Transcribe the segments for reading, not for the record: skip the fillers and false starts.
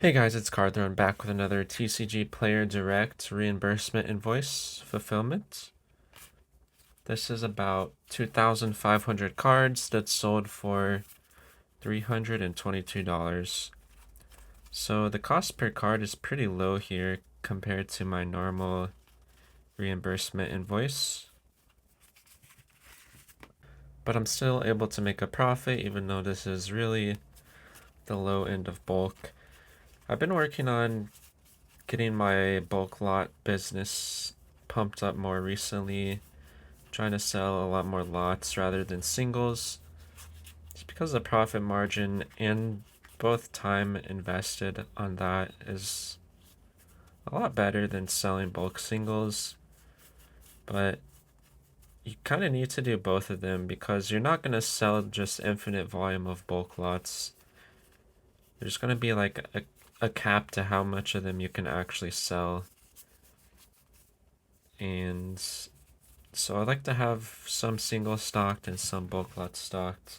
Hey guys, it's Carther. I'm back with another TCGPlayer Direct reimbursement invoice fulfillment. This is about 2,500 cards that's sold for $322. So the cost per card is pretty low here compared to my normal reimbursement invoice. But I'm still able to make a profit even though this is really the low end of bulk. I've been working on getting my bulk lot business pumped up more recently, trying to sell a lot more lots rather than singles. It's because the profit margin and both time invested on that is a lot better than selling bulk singles. But you kind of need to do both of them because you're not going to sell just infinite volume of bulk lots. There's going to be like a cap to how much of them you can actually sell. And so I like to have some single stocked and some bulk lots stocked.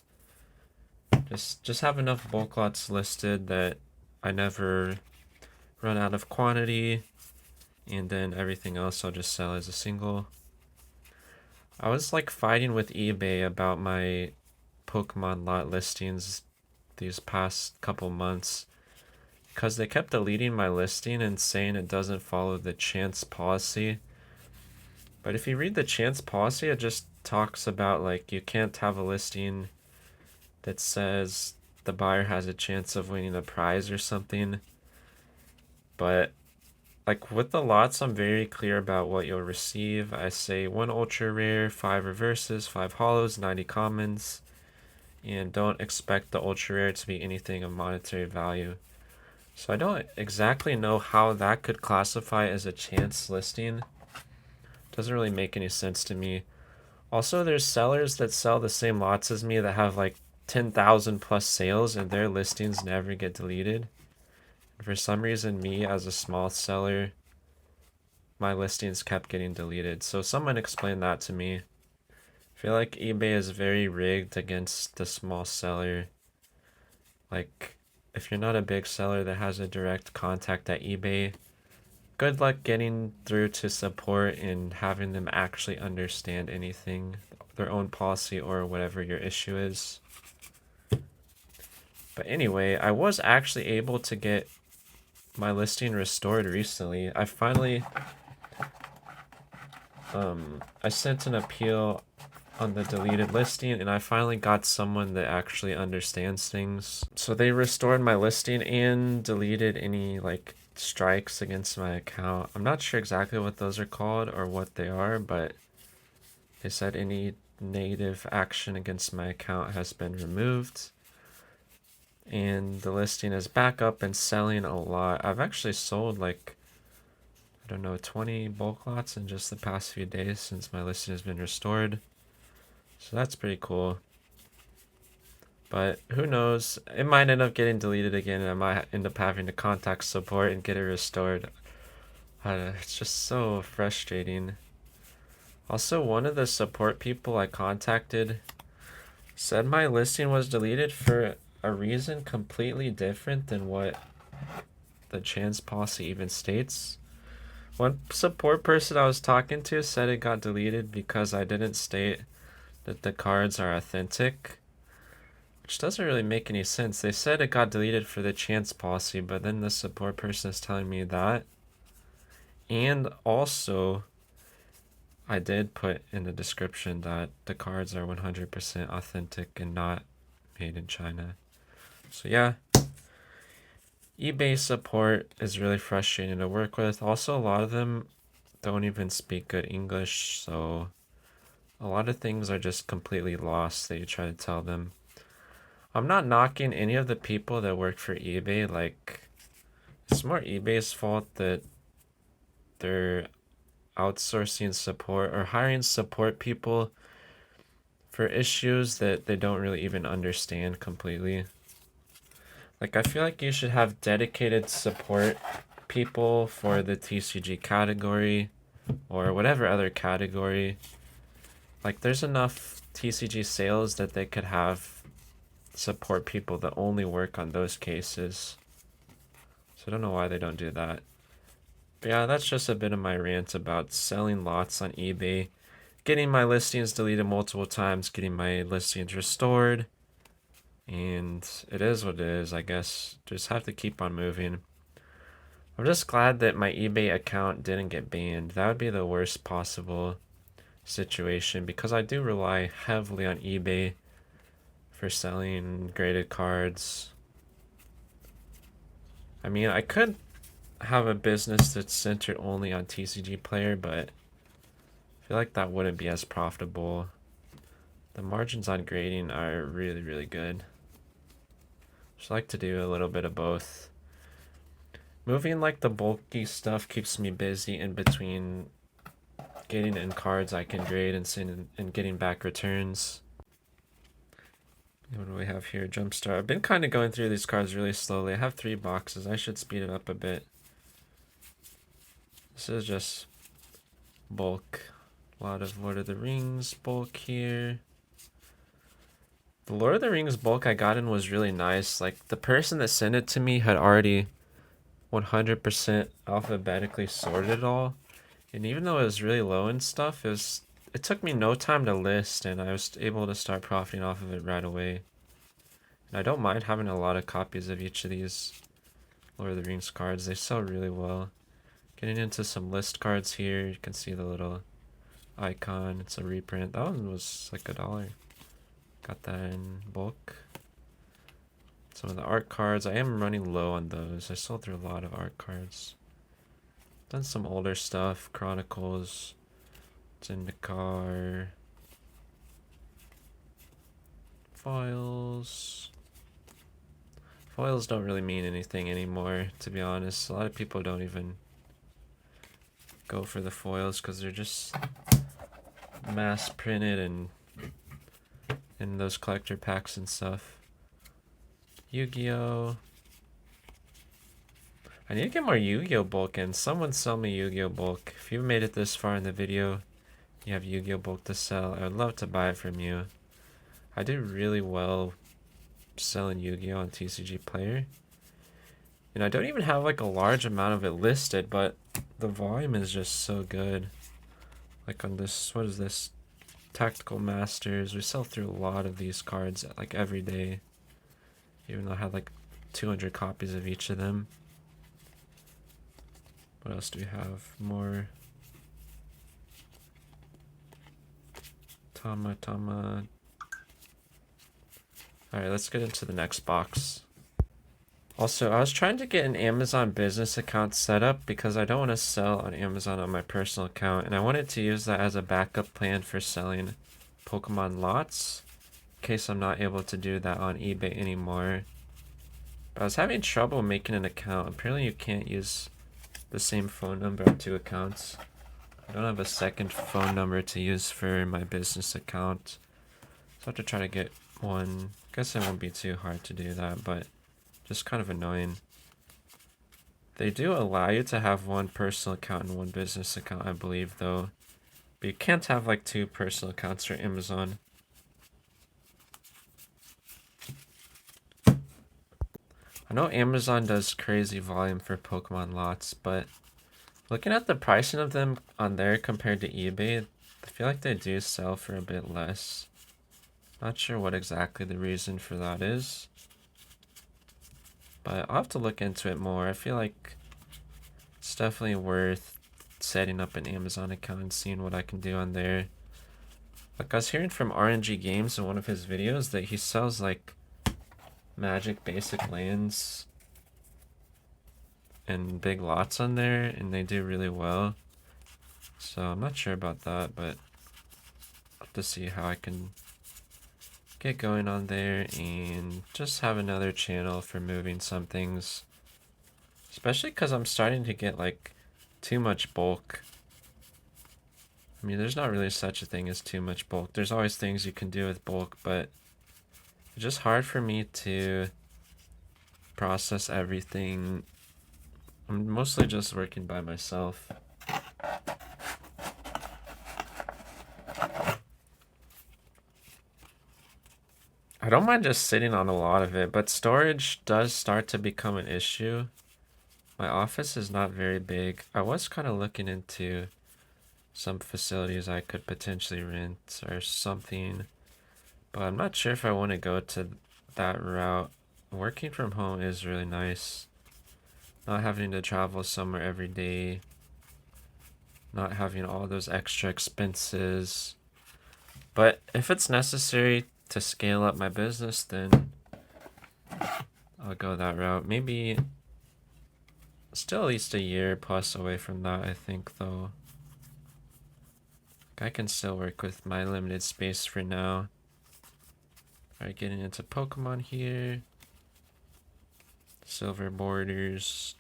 Just have enough bulk lots listed that I never run out of quantity, and then everything else I'll just sell as a single. I was like fighting with eBay about my Pokemon lot listings these past couple months because they kept deleting my listing and saying it doesn't follow the chance policy. But if you read the chance policy, it just talks about like you can't have a listing that says the buyer has a chance of winning a prize or something. But like with the lots, I'm very clear about what you'll receive. I say 1 ultra rare, 5 reverses, 5 holos, 90 commons, and don't expect the ultra rare to be anything of monetary value. So I don't exactly know how that could classify as a chance listing. Doesn't really make any sense to me. Also, there's sellers that sell the same lots as me that have like 10,000 plus sales and their listings never get deleted. And for some reason, me as a small seller, my listings kept getting deleted. So someone explain that to me. I feel like eBay is very rigged against the small seller. Like, if you're not a big seller that has a direct contact at eBay, good luck getting through to support and having them actually understand anything, their own policy or whatever your issue is. But anyway, I was actually able to get my listing restored recently. I finally I sent an appeal on the deleted listing and I finally got someone that actually understands things. So they restored my listing and deleted any like strikes against my account. I'm not sure exactly what those are called or what they are, but they said any negative action against my account has been removed. And the listing is back up and selling a lot. I've actually sold like, I don't know, 20 bulk lots in just the past few days since my listing has been restored. So that's pretty cool. But who knows? It might end up getting deleted again and I might end up having to contact support and get it restored. It's just so frustrating. Also, one of the support people I contacted said my listing was deleted for a reason completely different than what the chance policy even states. One support person I was talking to said it got deleted because I didn't state that the cards are authentic, which doesn't really make any sense. They said it got deleted for the chance policy, but then the support person is telling me that. And also, I did put in the description that the cards are 100% authentic and not made in China. So yeah, eBay support is really frustrating to work with. Also, a lot of them don't even speak good English, so a lot of things are just completely lost that you try to tell them. I'm not knocking any of the people that work for eBay. Like, it's more eBay's fault that they're outsourcing support or hiring support people for issues that they don't really even understand completely. Like, I feel like you should have dedicated support people for the TCG category or whatever other category. Like, there's enough TCG sales that they could have support people that only work on those cases. So I don't know why they don't do that. But yeah, that's just a bit of my rant about selling lots on eBay, getting my listings deleted multiple times, getting my listings restored. And it is what it is, I guess. Just have to keep on moving. I'm just glad that my eBay account didn't get banned. That would be the worst possible situation because I do rely heavily on eBay for selling graded cards. I mean, I could have a business that's centered only on TCGPlayer, but I feel like that wouldn't be as profitable. The margins on grading are really, really good. Just like to do a little bit of both. Moving like the bulky stuff keeps me busy in between getting in cards I can grade and getting back returns. What do we have here? Jumpstart. I've been kind of going through these cards really slowly. I have 3 boxes. I should speed it up a bit. This is just bulk. A lot of Lord of the Rings bulk here. The Lord of the Rings bulk I got in was really nice. Like, the person that sent it to me had already 100% alphabetically sorted it all. And even though it was really low and stuff, it took me no time to list, and I was able to start profiting off of it right away. And I don't mind having a lot of copies of each of these Lord of the Rings cards. They sell really well. Getting into some list cards here, you can see the little icon. It's a reprint. That one was like $1. Got that in bulk. Some of the art cards, I am running low on those. I sold through a lot of art cards. Done some older stuff, Chronicles, Zendikar, foils. Foils don't really mean anything anymore, to be honest. A lot of people don't even go for the foils because they're just mass printed and in those collector packs and stuff. Yu-Gi-Oh! I need to get more Yu-Gi-Oh! Bulk in. Someone sell me Yu-Gi-Oh! Bulk. If you've made it this far in the video, you have Yu-Gi-Oh! Bulk to sell, I would love to buy it from you. I do really well selling Yu-Gi-Oh! On TCGPlayer. And I don't even have like a large amount of it listed, but the volume is just so good. Like on this, what is this? Tactical Masters. We sell through a lot of these cards like every day. Even though I had like 200 copies of each of them. What else do we have? More Tama. Alright, let's get into the next box. Also, I was trying to get an Amazon business account set up because I don't want to sell on Amazon on my personal account, and I wanted to use that as a backup plan for selling Pokemon lots in case I'm not able to do that on eBay anymore. But I was having trouble making an account. Apparently you can't use the same phone number on 2 accounts. I don't have a second phone number to use for my business account. So I have to try to get one. I guess it won't be too hard to do that, but just kind of annoying. They do allow you to have one personal account and one business account, I believe, though. But you can't have like 2 personal accounts for Amazon. I know Amazon does crazy volume for Pokemon lots, but looking at the pricing of them on there compared to eBay, I feel like they do sell for a bit less. Not sure what exactly the reason for that is, but I'll have to look into it more. I feel like it's definitely worth setting up an Amazon account and seeing what I can do on there. Like I was hearing from RNG Games in one of his videos that he sells like Magic basic lands and big lots on there, and they do really well. So I'm not sure about that, but I'll have to see how I can get going on there and just have another channel for moving some things. Especially because I'm starting to get like too much bulk. I mean, there's not really such a thing as too much bulk. There's always things you can do with bulk, but it's just hard for me to process everything. I'm mostly just working by myself. I don't mind just sitting on a lot of it, but storage does start to become an issue. My office is not very big. I was kind of looking into some facilities I could potentially rent or something, but I'm not sure if I want to go to that route. Working from home is really nice. Not having to travel somewhere every day. Not having all those extra expenses. But if it's necessary to scale up my business, then I'll go that route. Maybe still at least a year plus away from that, I think, though. I can still work with my limited space for now. Alright, getting into Pokemon here. Silver borders.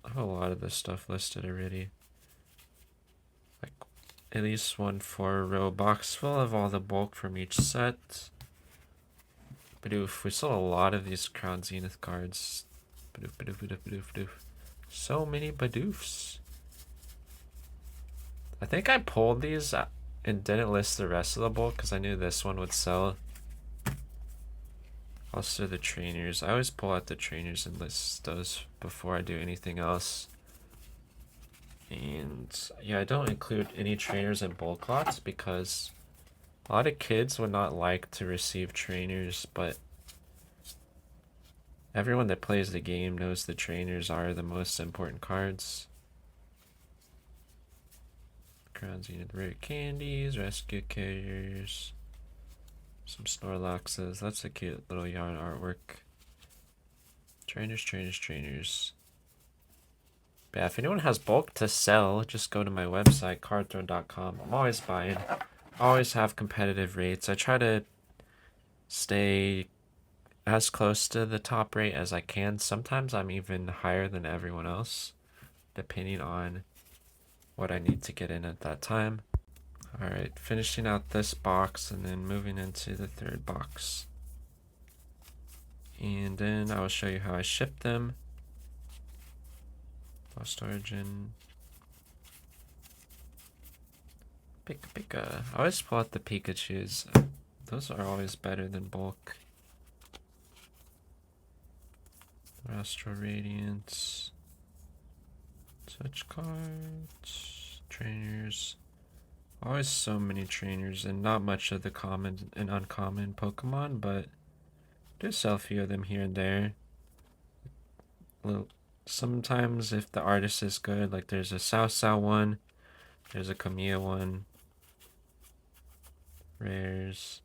I have a lot of this stuff listed already. Like at least 1 4-row box full of all the bulk from each set. Badoof, we sold a lot of these Crown Zenith cards. Badoof, badoof, badoof, badoof, badoof. So many Badoofs. I think I pulled these and didn't list the rest of the bulk because I knew this one would sell. Also the trainers. I always pull out the trainers and list those before I do anything else. And yeah, I don't include any trainers in bulk lots because a lot of kids would not like to receive trainers, but everyone that plays the game knows the trainers are the most important cards. Crown Zenith rare candies, rescue carriers. Some Snorlaxes. That's a cute little yarn artwork. Trainers, trainers, trainers. But yeah, if anyone has bulk to sell, just go to my website, cardthrone.com. I'm always buying. Always have competitive rates. I try to stay as close to the top rate as I can. Sometimes I'm even higher than everyone else, depending on what I need to get in at that time. Alright, finishing out this box and then moving into the third box. And then I will show you how I ship them. Lost Origin. Pika Pika. I always pull out the Pikachus. Those are always better than bulk. Astral Radiance. Touch cards. Trainers. Always so many trainers and not much of the common and uncommon Pokemon, but do sell a few of them here and there. Sometimes if the artist is good, like there's a Sao one, there's a Kamiya one. Rares.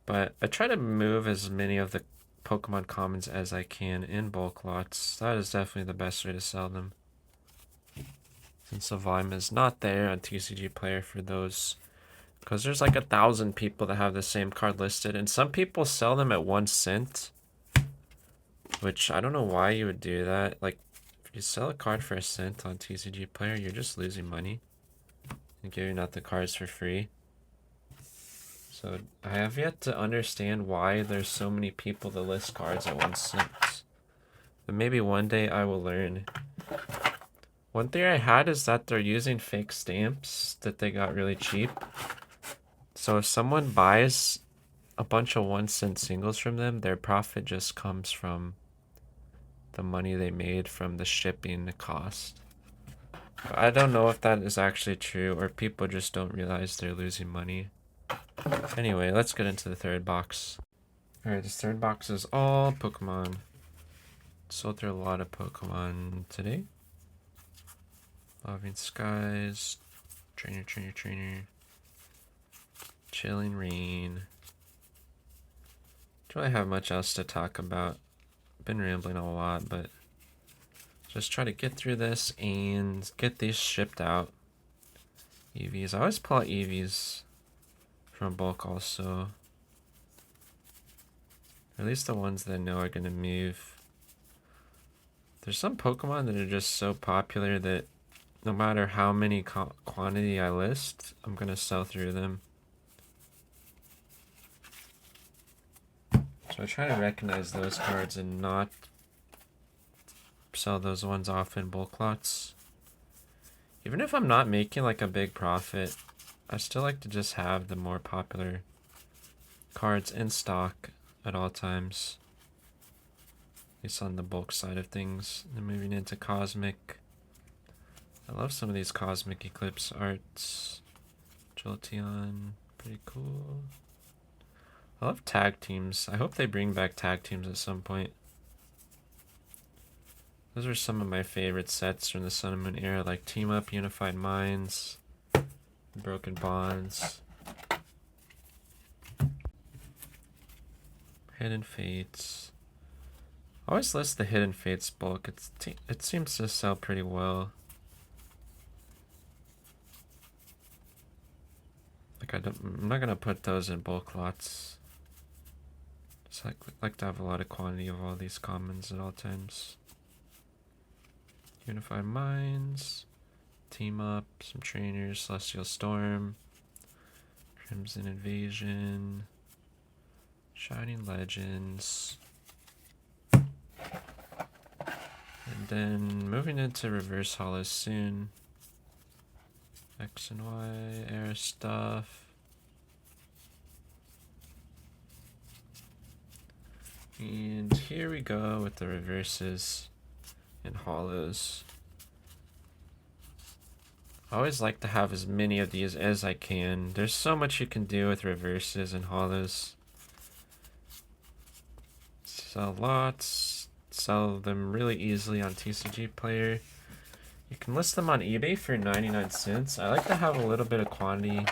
But I try to move as many of the Pokemon commons as I can in bulk lots. That is definitely the best way to sell them. Since the volume is not there on TCGPlayer for those. Because there's like 1,000 people that have the same card listed. And some people sell them at 1 cent. Which I don't know why you would do that. Like, if you sell a card for 1 cent on TCGPlayer, you're just losing money. And giving out the cards for free. So I have yet to understand why there's so many people that list cards at 1 cent. But maybe one day I will learn. One theory I had is that they're using fake stamps that they got really cheap. So if someone buys a bunch of 1 cent singles from them, their profit just comes from the money they made from the shipping cost. But I don't know if that is actually true or people just don't realize they're losing money. Anyway, let's get into the third box. Alright, this third box is all Pokemon. Sold through a lot of Pokemon today. Loving Skies, Trainer, Trainer, Trainer, Chilling Rain. Don't really have much else to talk about. Been rambling a lot, but just try to get through this and get these shipped out. EVs. I always pull out EVs from bulk also. Or at least the ones that I know are going to move. There's some Pokemon that are just so popular that no matter how many quantity I list, I'm going to sell through them. So I try to recognize those cards and not sell those ones off in bulk lots. Even if I'm not making like a big profit, I still like to just have the more popular cards in stock. at all times. At least on the bulk side of things. Then moving into Cosmic. I love some of these Cosmic Eclipse arts. Jolteon, pretty cool. I love tag teams. I hope they bring back tag teams at some point. Those are some of my favorite sets from the Sun and Moon era, like Team Up, Unified Minds, Broken Bonds, Hidden Fates. I always list the Hidden Fates bulk. It seems to sell pretty well. Like I'm not gonna put those in bulk lots. Just like to have a lot of quantity of all these commons at all times. Unified Minds, Team Up, some trainers, Celestial Storm, Crimson Invasion, Shining Legends. And then moving into reverse hollows soon. X and Y era stuff. And here we go with the reverses and hollows. I always like to have as many of these as I can. There's so much you can do with reverses and hollows. Sell lots, sell them really easily on TCGPlayer. You can list them on eBay for 99 cents. I like to have a little bit of quantity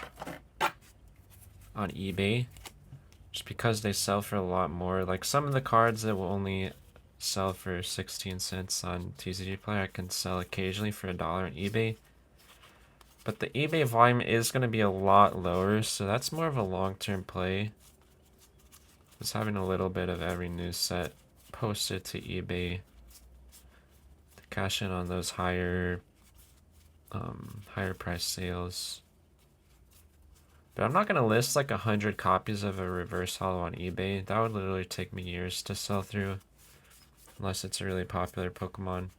on eBay just because they sell for a lot more. Like some of the cards that will only sell for 16 cents on TCGPlayer, I can sell occasionally for $1 on eBay. But the eBay volume is going to be a lot lower, so that's more of a long-term play. Just having a little bit of every new set posted to eBay to cash in on those higher price sales. But I'm not going to list like 100 copies of a reverse hollow on eBay. That would literally take me years to sell through, unless it's a really popular Pokemon.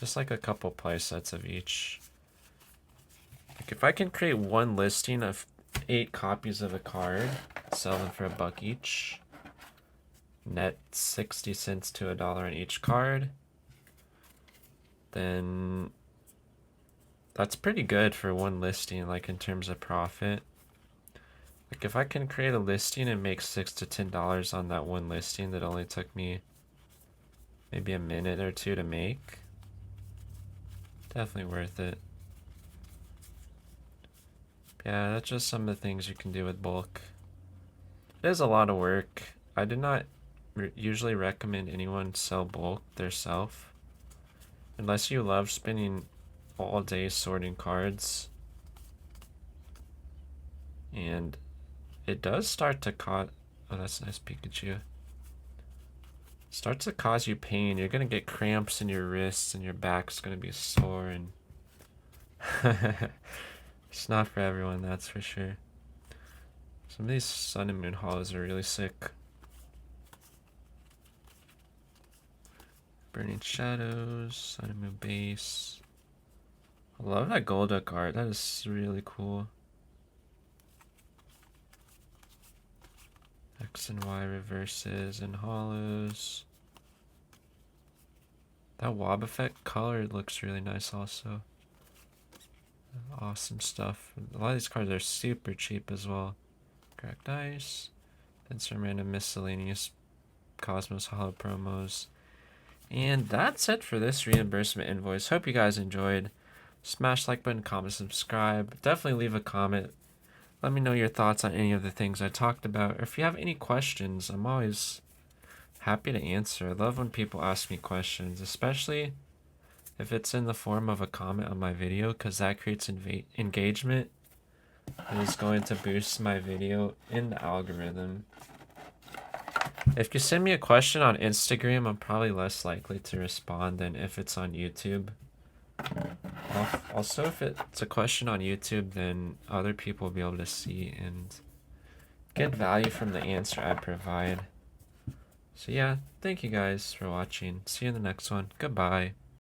Just like a couple play sets of each. Like if I can create one listing of 8 copies of a card, sell them for $1 each, net 60 cents to $1 on each card, then that's pretty good for one listing, like in terms of profit. Like if I can create a listing and make $6 to $10 on that one listing that only took me maybe a minute or two to make, definitely worth it. Yeah, that's just some of the things you can do with bulk. It is a lot of work. I do not usually recommend anyone sell bulk theirself, unless you love spending all day sorting cards. And it does start to cause... Oh, that's nice Pikachu. Starts to cause you pain. You're gonna get cramps in your wrists and your back's gonna be sore, and it's not for everyone, that's for sure. Some of these Sun and Moon hollows are really sick. Burning Shadows, Sun and Moon base. I love that Golduck art. That is really cool. X and Y reverses and hollows. That Wobbuffet color looks really nice also. Awesome stuff. A lot of these cards are super cheap as well. Cracked Ice. Then some random miscellaneous Cosmos Hollow promos. And that's it for this reimbursement invoice. Hope you guys enjoyed. Smash like button, comment, subscribe. Definitely leave a comment. Let me know your thoughts on any of the things I talked about. Or if you have any questions, I'm always happy to answer. I love when people ask me questions, especially if it's in the form of a comment on my video, because that creates engagement. It is going to boost my video in the algorithm. If you send me a question on Instagram, I'm probably less likely to respond than if it's on YouTube. Also, if it's a question on YouTube, then other people will be able to see and get value from the answer I provide. So yeah, thank you guys for watching. See you in the next one. Goodbye.